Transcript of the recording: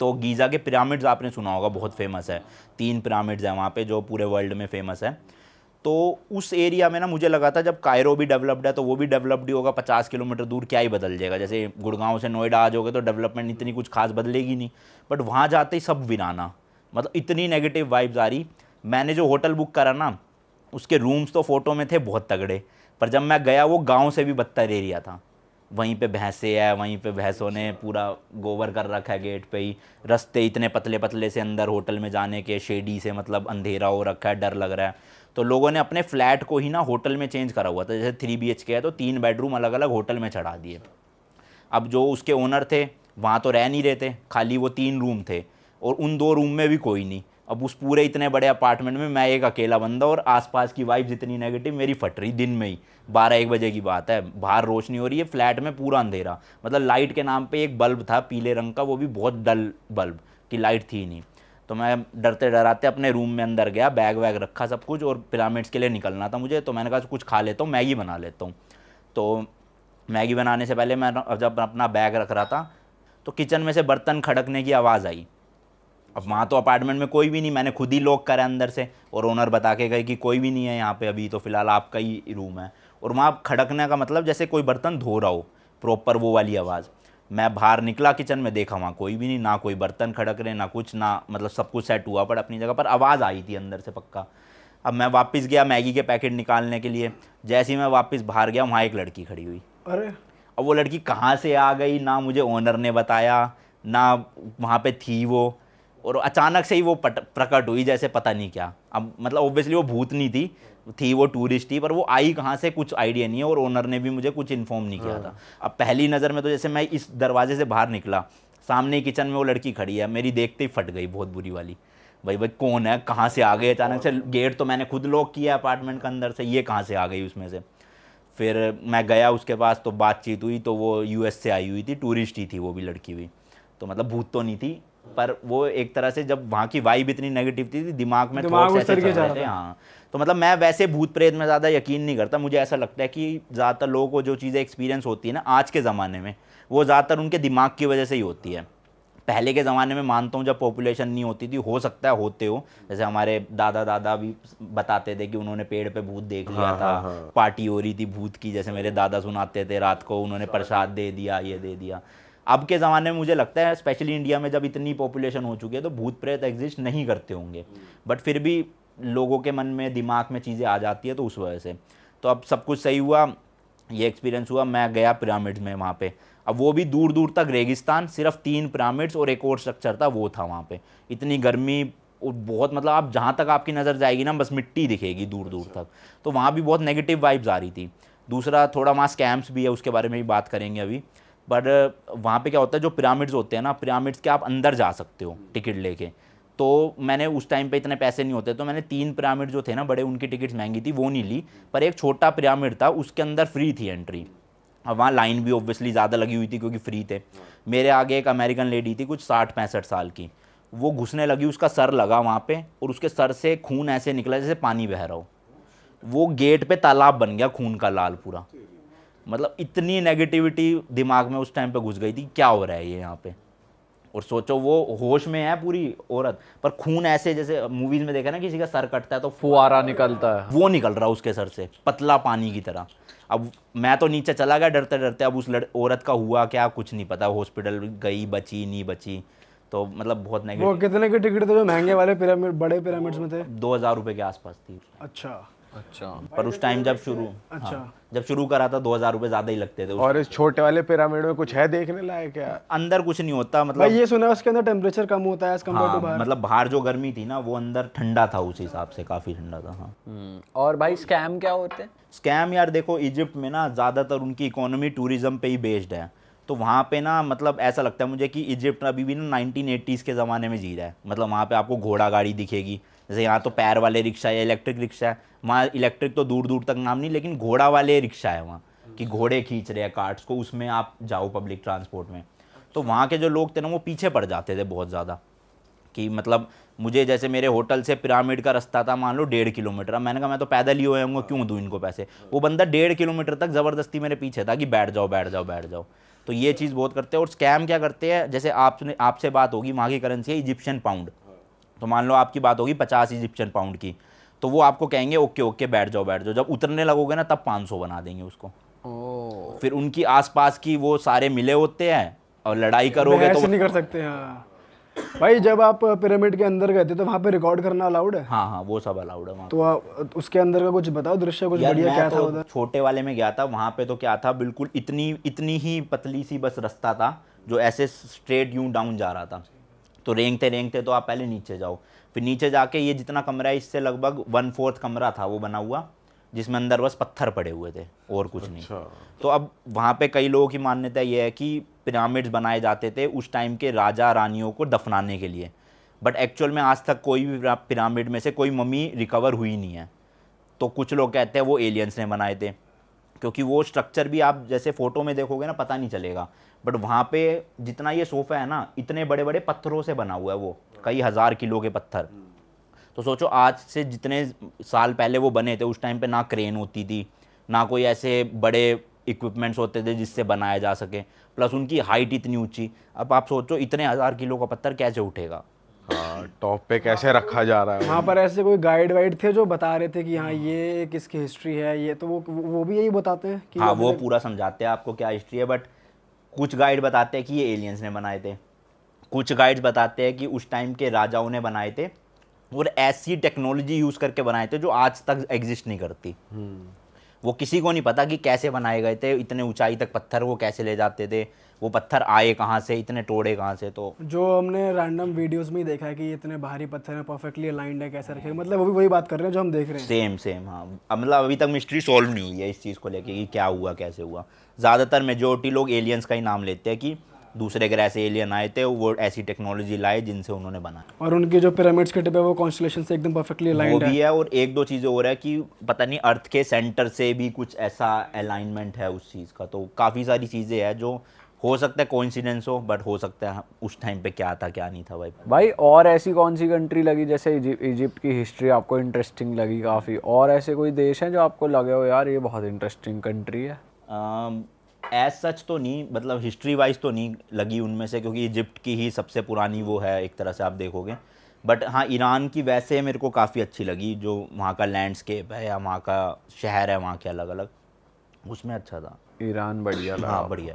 तो गीज़ा के पिरामिड्स आपने सुना होगा, बहुत फेमस है, 3 पिरामिड्स हैं वहाँ पे जो पूरे वर्ल्ड में फेमस है। तो उस एरिया में ना मुझे लगा था जब कायरो भी डेवलप्ड है तो वो भी डेवलप्ड ही होगा, 50 किलोमीटर दूर क्या ही बदल जाएगा, जैसे गुड़गांव से नोएडा आ जाओगे तो डेवलपमेंट इतनी कुछ खास बदलेगी नहीं। बट वहाँ जाते ही सब वीराना, मतलब इतनी नेगेटिव वाइब्स आ रही। मैंने जो होटल बुक करा ना, उसके रूम्स तो फ़ोटो में थे बहुत तगड़े, पर जब मैं गया वो गांव से भी बदतर एरिया था। वहीं पे भैंसे है, वहीं पे भैंसों ने पूरा गोबर कर रखा है गेट पे ही, रास्ते इतने पतले पतले से अंदर होटल में जाने के, शेडी से, मतलब अंधेरा हो रखा है, डर लग रहा है। तो लोगों ने अपने फ्लैट को ही ना होटल में चेंज करा हुआ था, जैसे 3 BHK है तो 3 बेडरूम अलग अलग होटल में चढ़ा दिए। अब जो उसके ओनर थे वहाँ तो रह नहीं रहे थे, खाली वो 3 रूम थे और उन 2 रूम में भी कोई नहीं। अब उस पूरे इतने बड़े अपार्टमेंट में मैं एक अकेला बंदा और आसपास की वाइब्स इतनी नेगेटिव, मेरी फट रही दिन में ही। 12-1 बजे की बात है, बाहर रोशनी हो रही है, फ्लैट में पूरा अंधेरा, मतलब लाइट के नाम पे एक बल्ब था पीले रंग का, वो भी बहुत डल बल्ब की लाइट थी नहीं। तो मैं डरते डराते अपने रूम में अंदर गया, बैग वैग रखा सब कुछ, और पिरामिड्स के लिए निकलना था मुझे। तो मैंने कहा कुछ खा लेता हूँ, मैगी बना लेता हूँ। तो मैगी बनाने से पहले मैं जब अपना बैग रख रहा था तो किचन में से बर्तन खड़कने की आवाज़ आई। अब वहाँ तो अपार्टमेंट में कोई भी नहीं, मैंने खुद ही लॉक करा अंदर से, और ओनर बता के गए कि कोई भी नहीं है यहाँ पे अभी, तो फ़िलहाल आपका ही रूम है। और वहाँ खड़कने का मतलब जैसे कोई बर्तन धो रहा हो, प्रॉपर वो वाली आवाज़। मैं बाहर निकला किचन में, देखा वहाँ कोई भी नहीं, ना कोई बर्तन खड़क रहे ना कुछ, ना मतलब सब कुछ सेट हुआ, पर अपनी जगह पर आवाज़ आई थी अंदर से पक्का। अब मैं वापस गया मैगी के पैकेट निकालने के लिए, जैसे ही मैं वापस बाहर गया वहाँ एक लड़की खड़ी हुई। अरे अब वो लड़की कहाँ से आ गई, ना मुझे ओनर ने बताया, ना वहाँ पे थी वो, और अचानक से ही वो प्रकट हुई जैसे पता नहीं क्या। अब मतलब ऑब्वियसली वो भूत नहीं थी वो टूरिस्ट ही, पर वो आई कहाँ से कुछ आइडिया नहीं है, और ओनर ने भी मुझे कुछ इन्फॉर्म नहीं किया था। अब पहली नज़र में तो जैसे मैं इस दरवाजे से बाहर निकला, सामने किचन में वो लड़की खड़ी है, मेरी देखते ही फट गई बहुत बुरी वाली। भाई भाई कौन है, कहाँ से आ गई अचानक से, गेट तो मैंने खुद लॉक किया अपार्टमेंट के अंदर से, ये कहाँ से आ गई उसमें से। फिर मैं गया उसके पास तो बातचीत हुई, तो वो US से आई हुई थी, टूरिस्ट ही थी वो भी लड़की भी, तो मतलब भूत तो नहीं थी, पर वो एक तरह से जब वहाँ की वाइब इतनी नेगेटिव थी, दिमाग में थॉट्स ऐसे चल रहे थे। हाँ, तो मतलब मैं वैसे भूत प्रेत में ज़्यादा यकीन नहीं करता। मुझे ऐसा लगता है कि ज़्यादातर लोगों को जो चीज़ें एक्सपीरियंस होती है ना आज के ज़माने में, वो ज़्यादातर उनके दिमाग की वजह से ही होती है। पहले के ज़माने में मानता हूँ जब पॉपुलेशन नहीं होती थी, हो सकता है होते हो, जैसे हमारे दादा दादा भी बताते थे कि उन्होंने पेड़ पे भूत देख लिया था, पार्टी हो रही थी भूत की, जैसे मेरे दादा सुनाते थे, रात को उन्होंने प्रसाद दे दिया, ये दे दिया। अब के ज़माने में मुझे लगता है स्पेशली इंडिया में जब इतनी पॉपुलेशन हो चुकी है तो भूत प्रेत एग्जिस्ट नहीं करते होंगे, बट फिर भी लोगों के मन में दिमाग में चीज़ें आ जाती है, तो उस वजह से। तो अब सब कुछ सही हुआ, ये एक्सपीरियंस हुआ, मैं गया पिरामिड्स में वहाँ पे। अब वो भी दूर दूर तक रेगिस्तान, सिर्फ 3 पिरामिड्स और एक और स्ट्रक्चर था वो था वहाँ पे। इतनी गर्मी और बहुत, मतलब आप जहाँ तक आपकी नज़र जाएगी ना बस मिट्टी दिखेगी दूर दूर तक। तो वहाँ भी बहुत नेगेटिव वाइब्स आ रही थी। दूसरा थोड़ा वहाँ स्कैम्स भी है, उसके बारे में भी बात करेंगे अभी। बट वहाँ पे क्या होता है, जो पिरामिड्स होते हैं ना, पिरामिड्स के आप अंदर जा सकते हो टिकट लेके। तो मैंने उस टाइम पे इतने पैसे नहीं होते, तो मैंने 3 पिरामिड जो थे ना बड़े, उनकी टिकट्स महंगी थी वो नहीं ली, पर एक छोटा पिरामिड था उसके अंदर फ्री थी एंट्री। अब वहाँ लाइन भी ऑब्वियसली ज़्यादा लगी हुई थी क्योंकि फ्री थे। मेरे आगे एक अमेरिकन लेडी थी कुछ 60-65 साल की, वो घुसने लगी, उसका सर लगा वहाँ पे और उसके सर से खून ऐसे निकला जैसे पानी बह रहा हो। वो गेट पे तालाब बन गया खून का लाल पूरा। मतलब इतनी नेगेटिविटी दिमाग में उस टाइम पे घुस गई थी, क्या हो रहा है ये यहाँ पे। और सोचो वो होश में है पूरी औरत, पर खून ऐसे जैसे मूवीज में देखा ना किसी का सर कटता है तो फुहारा निकलता है, वो निकल रहा उसके सर से पतला पानी की तरह। अब मैं तो नीचे चला गया डरते डरते। अब उस औरत का हुआ क्या कुछ नहीं पता, हॉस्पिटल गई, बची नहीं बची, तो मतलब बहुत वो नेगेटिव। कितने के टिकट थे जो महंगे वाले पिरामिड, बड़े पिरामिड्स में थे? 2000 रुपये के आसपास थी। अच्छा अच्छा। पर उस टाइम जब शुरू, अच्छा। हाँ, जब शुरू करा था 2000 रुपये ज़्यादा ही लगते थे। और इस छोटे वाले पिरामिड में कुछ है देखने लायक क्या? अंदर कुछ नहीं होता, मतलब भाई ये सुना है उसके अंदर टेम्परेचर कम होता है एज कम्पेयर टू हाँ, बाहर। मतलब बाहर जो गर्मी थी ना वो अंदर ठंडा था, उस हिसाब से काफ़ी ठंडा था। हाँ, और भाई स्कैम क्या होते हैं? स्कैम यार देखो, इजिप्ट में ना ज़्यादातर उनकी इकोनॉमी टूरिज़्म पे ही बेस्ड है। तो वहाँ पे ना मतलब ऐसा लगता है मुझे कि इजिप्ट अभी भी ना 1980s के ज़माने में जी रहा है। मतलब वहाँ पे आपको घोड़ा गाड़ी दिखेगी, जैसे यहाँ तो पैर वाले रिक्शा या इलेक्ट्रिक रिक्शा है, वहाँ इलेक्ट्रिक तो दूर दूर तक नाम नहीं, लेकिन घोड़ा वाले रिक्शा है वहाँ, कि घोड़े खींच रहे हैं कार्ट्स को, उसमें आप जाओ पब्लिक ट्रांसपोर्ट में। तो वहाँ के जो लोग थे ना वो पीछे पड़ जाते थे बहुत ज़्यादा, कि मतलब मुझे जैसे मेरे होटल से पिरामिड का रास्ता था मान लो 1.5 किलोमीटर, अब मैंने कहा मैं तो पैदल ही होऊंगा, क्यों दूँ इनको पैसे। वो बंदा 1.5 किलोमीटर तक ज़बरदस्ती मेरे पीछे था कि बैठ जाओ बैठ जाओ बैठ जाओ। तो ये चीज़ बहुत करते हैं। और स्कैम क्या करते हैं, जैसे आपसे बात होगी, वहाँ की करेंसी है इजिप्शियन पाउंड, तो मान लो आपकी बात होगी 50 इजिप्शियन पाउंड की, तो वो आपको कहेंगे ओके ओके बैठ जाओ बैठ जाओ, जब उतरने लगोगे ना तब 500 बना देंगे उसको। फिर उनकी आसपास की वो सारे मिले होते हैं और लड़ाई करोगे ऐसे तो नहीं कर सकते। हाँ भाई, जब आप पिरामिड के अंदर गए थे तो वहाँ पे रिकॉर्ड करना अलाउड है? हाँ हाँ वो सब अलाउड है वहाँ। तो उसके अंदर का कुछ बताओ, दृश्य कुछ यार बढ़िया मैं क्या था तो उधर? छोटे वाले में गया था, वहाँ पे तो क्या था, बिल्कुल इतनी ही पतली सी बस रास्ता था जो ऐसे स्ट्रेट यूं डाउन जा रहा था। तो रेंगते तो आप पहले नीचे जाओ, फिर नीचे जाके ये जितना कमरा है इससे लगभग 1/4 कमरा था वो बना हुआ, जिसमें अंदर बस पत्थर पड़े हुए थे और कुछ नहीं। तो अब वहाँ पे कई लोगों की मान्यता ये है कि पिरामिड्स बनाए जाते थे उस टाइम के राजा रानियों को दफनाने के लिए, बट एक्चुअल में आज तक कोई भी पिरामिड में से कोई मम्मी रिकवर हुई नहीं है। तो कुछ लोग कहते हैं वो एलियंस ने बनाए थे, क्योंकि वो स्ट्रक्चर भी आप जैसे फ़ोटो में देखोगे ना पता नहीं चलेगा, बट वहाँ पे जितना ये सोफ़ा है ना इतने बड़े बड़े पत्थरों से बना हुआ है, वो कई हज़ार किलो के पत्थर। तो सोचो आज से जितने साल पहले वो बने थे उस टाइम पे ना क्रेन होती थी, ना कोई ऐसे बड़े इक्विपमेंट्स होते थे जिससे बनाया जा सके, प्लस उनकी हाइट इतनी ऊंची। अब आप सोचो इतने 1000 किलो का पत्थर कैसे उठेगा। हाँ, टॉप पे कैसे रखा जा रहा है? वहाँ पर ऐसे कोई गाइड वाइड थे जो बता रहे थे कि हाँ ये किसकी हिस्ट्री है, ये तो वो भी यही बताते हैं कि हाँ वो पूरा समझाते हैं आपको क्या हिस्ट्री है, बट कुछ गाइड बताते हैं कि ये एलियंस ने बनाए थे, कुछ गाइड्स बताते हैं कि उस टाइम के राजाओं ने बनाए थे और ऐसी टेक्नोलॉजी यूज़ करके बनाए थे जो आज तक एग्जिस्ट नहीं करती। वो किसी को नहीं पता कि कैसे बनाए गए थे, इतने ऊंचाई तक पत्थर वो कैसे ले जाते थे, वो पत्थर आए कहाँ से, इतने टोड़े कहाँ से। तो जो हमने रैंडम वीडियोस में ही देखा है कि इतने भारी पत्थर हैं, परफेक्टली अलाइंड है, कैसे रखे, मतलब वो भी वही बात कर रहे हैं जो हम देख रहे हैं। सेम हाँ, अब मतलब अभी तक मिस्ट्री सॉल्व नहीं हुई है इस चीज़ को लेके कि क्या हुआ कैसे हुआ। ज़्यादातर मेजोरिटी लोग एलियंस का ही नाम लेते हैं कि दूसरे ग्रह से एलियन आए थे, वो ऐसी टेक्नोलॉजी लाए जिनसे उन्होंने बनाया। और उनके जो पिरामिड्स के टिप है वो कॉन्स्टलेशन से एकदम परफेक्टली वो अलाइंड भी है। है, और एक दो चीज़ें और है कि पता नहीं अर्थ के सेंटर से भी कुछ ऐसा अलाइनमेंट है उस चीज़ का। तो काफ़ी सारी चीज़ें हैं जो हो सकता है कोइंसिडेंस हो, बट हो सकता है उस टाइम पे क्या था क्या नहीं था। भाई और ऐसी कौन सी कंट्री लगी, जैसे इजिप्ट की हिस्ट्री आपको इंटरेस्टिंग लगी काफ़ी, और ऐसे कोई देश हैं जो आपको लगे हो यार ये बहुत इंटरेस्टिंग कंट्री है? एज सच तो नहीं, मतलब हिस्ट्री वाइज तो नहीं लगी उनमें से, क्योंकि इजिप्ट की ही सबसे पुरानी वो है एक तरह से आप देखोगे। बट हाँ ईरान की वैसे मेरे को काफ़ी अच्छी लगी, जो वहाँ का लैंडस्केप है या वहाँ का शहर है वहाँ के अलग अलग, उसमें अच्छा था। ईरान बढ़िया लगा। हाँ बढ़िया।